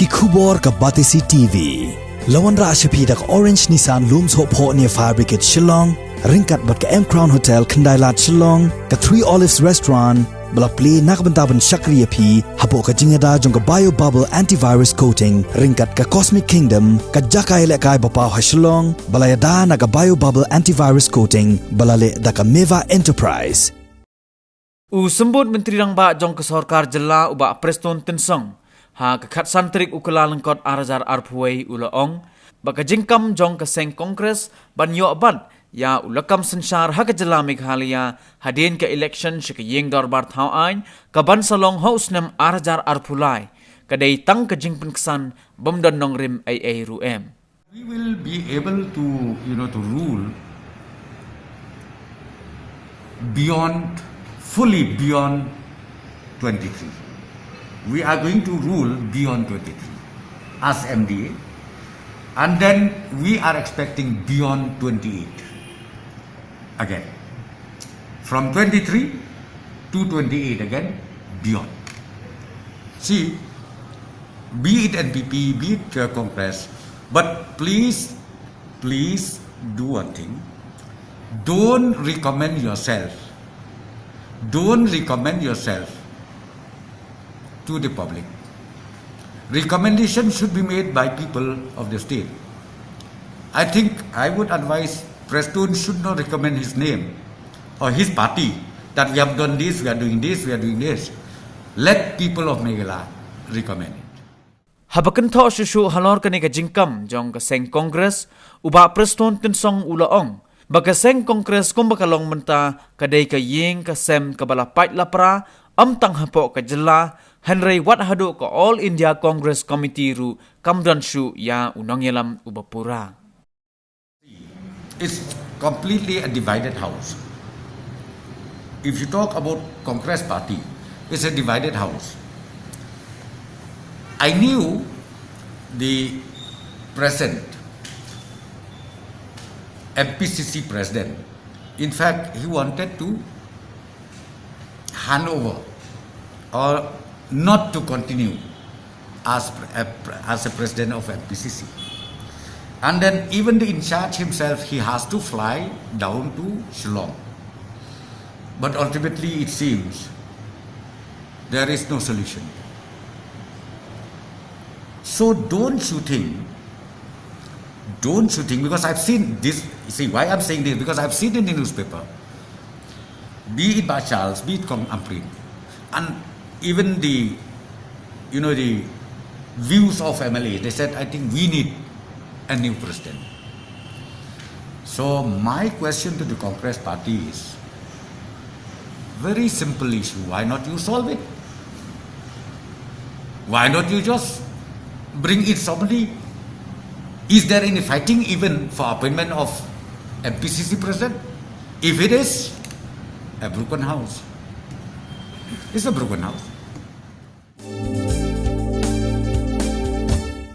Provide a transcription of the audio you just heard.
ki khubor ka batisi TV lawan ra ashapi dak orange Nissan looms ho pho near fire brigade Shillong ringkat bat ka M Crown Hotel Khandailat Shillong ka 3 Olives restaurant bala play nakbantaban shakriya phi hapo ka jingada jong ka bio bubble antivirus coating ringkat ka Cosmic Kingdom ka jakai le kai bapaw ha Shillong bala yada na ka bio bubble antivirus coating bala le da ka Meva Enterprise Sembut Menteri Rangba jong ke Sarkar Jela uba Preston Tensong ha kekat santrik ukala lengkot arazar arphuai ulaong baka jingkam jong ke seng kongres ban Ïohbat ya Lakam Synshar ha ke Jela Meghalaya hadin ke election shike yeng dorbar thau ain ka ban salong house nam arazar arphulai kadai tang ke jing Pynksan bomdon nong rim ai ruem. We will be able to to rule fully beyond 23. We are going to rule beyond 23 as MDA, and then we are expecting beyond 28 again. From 23 to 28 again, beyond. See, be it NPP, be it Congress, but please do one thing. Don't recommend yourself to the public. Recommendation should be made by people of the state. I think I would advise Preston should not recommend his name or his party that we have done this, we are doing this, we are doing this. Let people of Meghalaya recommend it. Habakan tho shushu halor kani ka jingkam jong ka seng kongres uba Preston Tensong ulaong baka seng kongres kumbakalong menta kadai ka yeng ka sem kabala pait lapra amtang hapo ka Jela Henry wat hadu ka All India Congress Committee ru kamdan shu ya unang yalam ubapura. It's completely a divided house. If you talk about Congress party, it's a divided house. I knew the present MPCC president. In fact, he wanted to hand over or not to continue as a president of MPCC. And then even the in charge himself, he has to fly down to Shillong. But ultimately it seems there is no solution. So don't you think, because I've seen this, see why I'm saying this, because I've seen in the newspaper, be it by Charles, be it Ampreen, and even the views of MLA, they said, I think we need a new president. So my question to the Congress party is, very simple issue, why not you solve it? Why not you just bring in somebody? Is there any fighting even for appointment of MPCC president? If it is, a broken house. It's a broken house.